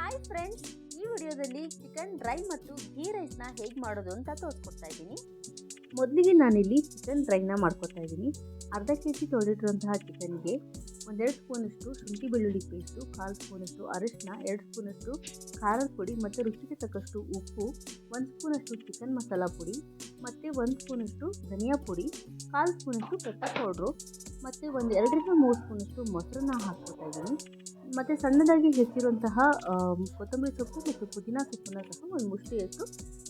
Hi friends, ಈ ವಿಡಿಯೋದಲ್ಲಿ chicken dry ಮತ್ತು ಘೀ ರೈಸ್ನ ಹೇಗೆ ಮಾಡೋದು ಅಂತ ತೋರಿಸ್ಕೊಡ್ತಾ ಇದ್ದೀನಿ. ಮೊದಲಿಗೆ ನಾನಿಲ್ಲಿ ಚಿಕನ್ ಡ್ರೈನ ಮಾಡ್ಕೊತಾ ಇದ್ದೀನಿ. ಅರ್ಧ kg ತೊಳೆದಿಟ್ಟಿರುವಂತಹ ಚಿಕನ್ಗೆ 1-2 ಸ್ಪೂನಷ್ಟು ಶುಂಠಿ ಬೆಳ್ಳುಳ್ಳಿ ಪೇಸ್ಟು, 1/4 ಸ್ಪೂನಷ್ಟು ಅರಿಶಿನ, 2 ಸ್ಪೂನಷ್ಟು ಖಾರದ ಪುಡಿ ಮತ್ತು ರುಚಿಗೆ ತಕ್ಕಷ್ಟು ಉಪ್ಪು, 1 ಸ್ಪೂನಷ್ಟು ಚಿಕನ್ ಮಸಾಲ ಪುಡಿ ಮತ್ತು 1 ಸ್ಪೂನಷ್ಟು ಧನಿಯಾ ಪುಡಿ, 1/4 ಸ್ಪೂನಷ್ಟು ಪೆಪ್ಪರ್ ಪೌಡ್ರು ಮತ್ತು 2-3 ಸ್ಪೂನಷ್ಟು ಮೊಸರನ್ನ ಹಾಕ್ಕೊತಾ ಇದ್ದೀನಿ. ಮತ್ತು ಸಣ್ಣದಾಗಿ ಹೆಚ್ಚಿರುವಂತಹ ಕೊತ್ತಂಬರಿ ಸೊಪ್ಪು ಮತ್ತು ಪುದೀನ ಸೊಪ್ಪನ್ನು ಸಹ ಒಂದು ಮುಷ್ಟಿಯಷ್ಟು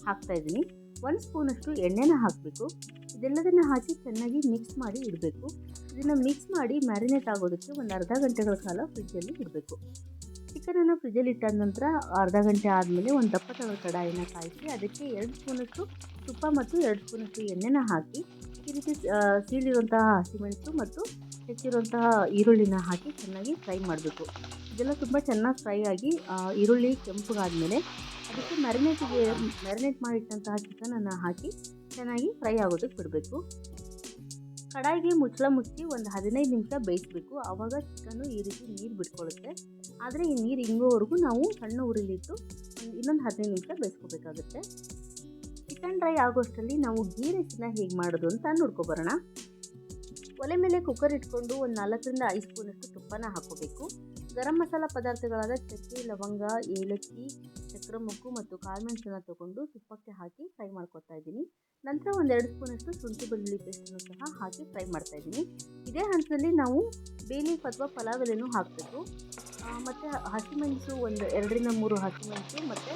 ಹಾಕ್ತಾಯಿದ್ದೀನಿ. 1 ಸ್ಪೂನಷ್ಟು ಎಣ್ಣೆನ ಹಾಕಬೇಕು. ಇದೆಲ್ಲದನ್ನು ಹಾಕಿ ಚೆನ್ನಾಗಿ ಮಿಕ್ಸ್ ಮಾಡಿ ಇಡಬೇಕು. ಇದನ್ನು ಮಿಕ್ಸ್ ಮಾಡಿ ಮ್ಯಾರಿನೇಟ್ ಆಗೋದಕ್ಕೆ ಒಂದು ಅರ್ಧ ಗಂಟೆಗಳ ಕಾಲ ಫ್ರಿಜ್ಜಲ್ಲಿ ಇಡಬೇಕು. ಚಿಕನನ್ನು ಫ್ರಿಜ್ಜಲ್ಲಿ ಇಟ್ಟಾದ ನಂತರ ಅರ್ಧ ಗಂಟೆ ಆದಮೇಲೆ ಒಂದು ದಪ್ಪ ತಗಡ ಕಡಾಯಿನ ಕಾಯಿಸಿ ಅದಕ್ಕೆ 2 ಸ್ಪೂನಷ್ಟು ತುಪ್ಪ ಮತ್ತು 2 ಸ್ಪೂನಷ್ಟು ಎಣ್ಣೆನ ಹಾಕಿ ಈ ರೀತಿ ಸೀಳಿರುವಂತಹ ಹಸಿಮೆಣಸು ಮತ್ತು ಹೆಚ್ಚಿರುವಂತಹ ಈರುಳ್ಳಿನ ಹಾಕಿ ಚೆನ್ನಾಗಿ ಫ್ರೈ ಮಾಡಬೇಕು. ಇದೆಲ್ಲ ತುಂಬ ಚೆನ್ನಾಗಿ ಫ್ರೈ ಆಗಿ ಈರುಳ್ಳಿ ಕೆಂಪಗಾದಮೇಲೆ ಅದಕ್ಕೆ ಮ್ಯಾರಿನೇಟ್ ಮಾಡಿಟ್ಟಂತಹ ಚಿಕನನ್ನು ಹಾಕಿ ಚೆನ್ನಾಗಿ ಫ್ರೈ ಆಗೋದಕ್ಕೆ ಬಿಡಬೇಕು. ಕಡಾಯಿಗೆ ಮುಚ್ಚಳ ಮುಚ್ಚಿ ಒಂದು 15 ನಿಮಿಷ ಬೇಯಿಸಬೇಕು. ಆವಾಗ ಚಿಕನ್ನು ಈ ರೀತಿ ನೀರು ಬಿಟ್ಕೊಳ್ಳುತ್ತೆ. ಆದರೆ ಈ ನೀರು ಇಂಗೋವರೆಗೂ ನಾವು ಸಣ್ಣ ಉರಿಲಿಟ್ಟು ಇನ್ನೊಂದು 15 ನಿಮಿಷ ಬೇಯಿಸ್ಕೋಬೇಕಾಗುತ್ತೆ. ಚಿಕನ್ ಡ್ರೈ ಆಗೋಷ್ಟರಲ್ಲಿ ನಾವು ಘೀ ರೈಸನ್ನ ಹೇಗೆ ಮಾಡೋದು ಅಂತ ನೋಡ್ಕೊಬರೋಣ. ಒಲೆ ಮೇಲೆ ಕುಕ್ಕರ್ ಇಟ್ಕೊಂಡು ಒಂದು 4-5 ಸ್ಪೂನಷ್ಟು ತುಪ್ಪನ ಹಾಕೋಬೇಕು. ಗರಂ ಮಸಾಲ ಪದಾರ್ಥಗಳಾದ ಚಕ್ಕೆ, ಲವಂಗ, ಏಲಕ್ಕಿ, ಚಕ್ರ ಮೊಗ್ಗು ಮತ್ತು ಕಾಳುಮೆಣಸನ್ನು ತಗೊಂಡು ತುಪ್ಪಕ್ಕೆ ಹಾಕಿ ಫ್ರೈ ಮಾಡ್ಕೊತಾ ಇದ್ದೀನಿ. ನಂತರ 1-2 ಸ್ಪೂನಷ್ಟು ಶುಂಠಿ ಬೆಳ್ಳುಳ್ಳಿ ಪೇಸ್ಟನ್ನು ಸಹ ಹಾಕಿ ಫ್ರೈ ಮಾಡ್ತಾ ಇದ್ದೀನಿ. ಇದೇ ಹಂತದಲ್ಲಿ ನಾವು ಬೇ ಲೀಫ್ ಅಥವಾ ಪಲಾವ್ ಎಲೆನೂ ಹಾಕಬೇಕು. ಮತ್ತು ಹಸಿಮೆಣಸು 2-3 ಹಸಿಮೆಣಸು ಮತ್ತು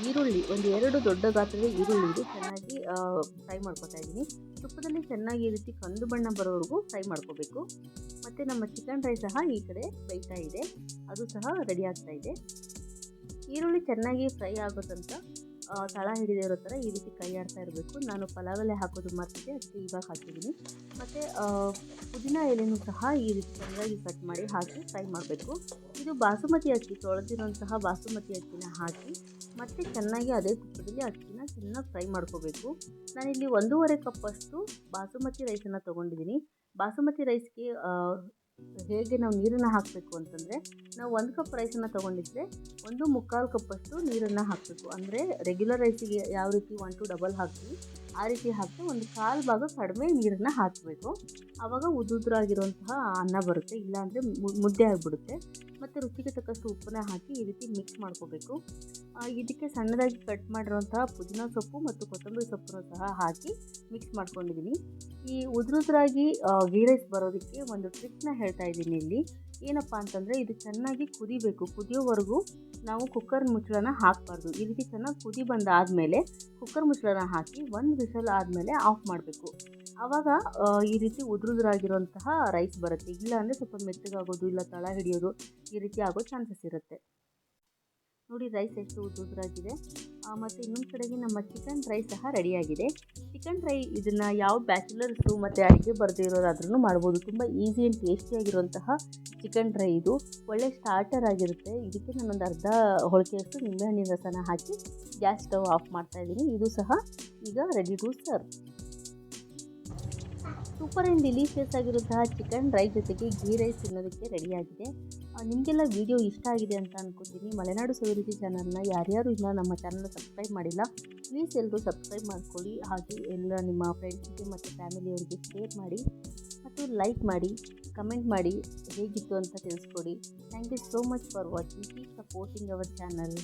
ಈರುಳ್ಳಿ 2 ದೊಡ್ಡ ಗಾತ್ರದ ಈರುಳ್ಳಿ ಇದು ಚೆನ್ನಾಗಿ ಫ್ರೈ ಮಾಡ್ಕೊತಾ ಇದ್ದೀನಿ. ತುಪ್ಪದಲ್ಲಿ ಚೆನ್ನಾಗಿ ಈ ರೀತಿ ಕಂದು ಬಣ್ಣ ಬರೋವರೆಗೂ ಫ್ರೈ ಮಾಡ್ಕೋಬೇಕು. ಮತ್ತು ನಮ್ಮ ಚಿಕನ್ ಡ್ರೈ ಸಹ ಈ ಕಡೆ ಬೇಯ್ತಾ ಇದೆ, ಅದು ಸಹ ರೆಡಿ ಆಗ್ತಾ ಇದೆ. ಈರುಳ್ಳಿ ಚೆನ್ನಾಗಿ ಫ್ರೈ ಆಗೋ ತನಕ ತಳ ಹಿಡಿದೇ ಇರೋ ಥರ ಈ ರೀತಿ ಕೈ ಆಡ್ತಾ ಇರಬೇಕು. ನಾನು ಪಲಾವಲ್ಲೇ ಹಾಕೋದು ಮರ್ತಿದ್ದೆ, ಅದಕ್ಕೆ ಇವಾಗ ಹಾಕಿದ್ದೀನಿ. ಮತ್ತು ಪುದೀನ ಎಲೆನೂ ಸಹ ಈ ರೀತಿ ಚೆನ್ನಾಗಿ ಕಟ್ ಮಾಡಿ ಹಾಕಿ ಫ್ರೈ ಮಾಡಬೇಕು. ಇದು ಬಾಸುಮತಿ ಅಕ್ಕಿ, ತೊಳೆದಿರುವಂತಹ ಬಾಸುಮತಿ ಅಕ್ಕಿನ ಹಾಕಿ ಮತ್ತು ಚೆನ್ನಾಗಿ ಅದೇ ತುಪ್ಪದಲ್ಲಿ ಅಕ್ಕಿನ ಚೆನ್ನಾಗಿ ಫ್ರೈ ಮಾಡ್ಕೋಬೇಕು. ನಾನಿಲ್ಲಿ 1.5 ಕಪ್ಪಷ್ಟು ಬಾಸುಮತಿ ರೈಸನ್ನು ತೊಗೊಂಡಿದ್ದೀನಿ. ಬಾಸುಮತಿ ರೈಸ್ಗೆ ಹೇಗೆ ನಾವು ನೀರನ್ನು ಹಾಕಬೇಕು ಅಂತಂದರೆ, ನಾವು 1 ಕಪ್ ರೈಸನ್ನು ತೊಗೊಂಡಿದ್ರೆ 1.25 ಕಪ್ಪಷ್ಟು ನೀರನ್ನು ಹಾಕಬೇಕು. ಅಂದರೆ ರೆಗ್ಯುಲರ್ ರೈಸಿಗೆ ಯಾವ ರೀತಿ 1 to ಡಬಲ್ ಹಾಕ್ತೀವಿ ಆ ರೀತಿ ಹಾಕಿ 1/4 ಭಾಗ ಕಡಿಮೆ ನೀರನ್ನು ಹಾಕಬೇಕು. ಆವಾಗ ಉದುರಾಗಿರುವಂತಹ ಅನ್ನ ಬರುತ್ತೆ, ಇಲ್ಲಾಂದರೆ ಮುದ್ದೆ ಆಗಿಬಿಡುತ್ತೆ. ಮತ್ತು ರುಚಿಗೆ ತಕ್ಕಷ್ಟು ಉಪ್ಪನ್ನ ಹಾಕಿ ಈ ರೀತಿ ಮಿಕ್ಸ್ ಮಾಡ್ಕೋಬೇಕು. ಇದಕ್ಕೆ ಸಣ್ಣದಾಗಿ ಕಟ್ ಮಾಡಿರುವಂತಹ ಪುದೀನ ಸೊಪ್ಪು ಮತ್ತು ಕೊತ್ತಂಬರಿ ಸೊಪ್ಪನ್ನು ಸಹ ಹಾಕಿ ಮಿಕ್ಸ್ ಮಾಡ್ಕೊಂಡಿದ್ದೀನಿ. ಈ ಉದುರಾಗಿ ಘೀ ರೈಸ್ ಬರೋದಕ್ಕೆ ಒಂದು ಟ್ರಿಕ್ನ ಹೇಳ್ತಾ ಇದ್ದೀನಿ ಇಲ್ಲಿ. ಏನಪ್ಪ ಅಂತಂದರೆ, ಇದು ಚೆನ್ನಾಗಿ ಕುದಿಬೇಕು. ಕುದಿಯೋವರೆಗೂ ನಾವು ಕುಕ್ಕರ್ ಮುಚ್ಚಳನ ಹಾಕಬಾರ್ದು. ಈ ರೀತಿ ಚೆನ್ನಾಗಿ ಕುದಿ ಬಂದಾದಮೇಲೆ ಕುಕ್ಕರ್ ಮುಚ್ಚಳನ ಹಾಕಿ 1 ವಿಷಲ್ ಆದಮೇಲೆ ಆಫ್ ಮಾಡಬೇಕು. ಆವಾಗ ಈ ರೀತಿ ಉದುರಾಗಿರುವಂತಹ ರೈಸ್ ಬರುತ್ತೆ. ಇಲ್ಲ ಅಂದರೆ ಸ್ವಲ್ಪ ಮೆತ್ತಗಾಗೋದು, ಇಲ್ಲ ತಳ ಹಿಡಿಯೋದು, ಈ ರೀತಿ ಆಗೋ ಚಾನ್ಸಸ್ ಇರುತ್ತೆ. ನೋಡಿ ರೈಸ್ ಎಷ್ಟು ಉದುರಾಗಿದೆ. ಮತ್ತು ಇನ್ನೊಂದು ಕಡೆಗೆ ನಮ್ಮ ಚಿಕನ್ ಡ್ರೈ ಸಹ ರೆಡಿಯಾಗಿದೆ. ಚಿಕನ್ ಡ್ರೈ ಇದನ್ನು ಯಾವ ಬ್ಯಾಚುಲರ್ಸು ಮತ್ತು ಅಡುಗೆ ಬರದೇ ಇರೋರಾದ್ರೂ ಮಾಡ್ಬೋದು. ತುಂಬ ಈಸಿ ಆ್ಯಂಡ್ ಟೇಸ್ಟಿಯಾಗಿರುವಂತಹ ಚಿಕನ್ ಡ್ರೈ ಇದು. ಒಳ್ಳೆ ಸ್ಟಾರ್ಟರ್ ಆಗಿರುತ್ತೆ. ಇದಕ್ಕೆ ನಾನೊಂದು ಅರ್ಧ ಹೋಳಿಗೆಯಷ್ಟು ನಿಂಬೆಹಣ್ಣಿನ ರಸನ ಹಾಕಿ ಗ್ಯಾಸ್ ಸ್ಟವ್ ಆಫ್ ಮಾಡ್ತಾಯಿದ್ದೀನಿ. ಇದು ಸಹ ಈಗ ready to serve. Super and delicious ಆಗಿರುವಂತಹ ಚಿಕನ್ ಡ್ರೈ ಜೊತೆಗೆ ಘೀ ರೈಸ್ ತಿನ್ನೋದಕ್ಕೆ ರೆಡಿಯಾಗಿದೆ. ನಿಮಗೆಲ್ಲ ವಿಡಿಯೋ ಇಷ್ಟ ಆಗಿದೆ ಅಂತ ಅಂದ್ಕೊತೀನಿ. ಮಲೆನಾಡು ಸವಿರುಚಿ ಚಾನಲ್ನ ಯಾರ್ಯಾರು ಇನ್ನೂ ನಮ್ಮ ಚಾನಲ್ನ ಸಬ್ಸ್ಕ್ರೈಬ್ ಮಾಡಿಲ್ಲ, ಪ್ಲೀಸ್ ಎಲ್ಲರೂ ಸಬ್ಸ್ಕ್ರೈಬ್ ಮಾಡ್ಕೊಳ್ಳಿ. ಹಾಗೆ ಎಲ್ಲ ನಿಮ್ಮ ಫ್ರೆಂಡ್ಸ್ಗೆ ಮತ್ತು ಫ್ಯಾಮಿಲಿಯವರಿಗೆ ಶೇರ್ ಮಾಡಿ ಮತ್ತು ಲೈಕ್ ಮಾಡಿ, ಕಮೆಂಟ್ ಮಾಡಿ ಹೇಗಿತ್ತು ಅಂತ ತಿಳಿಸ್ಕೊಡಿ. Thank you so much for watching. Keep supporting our channel.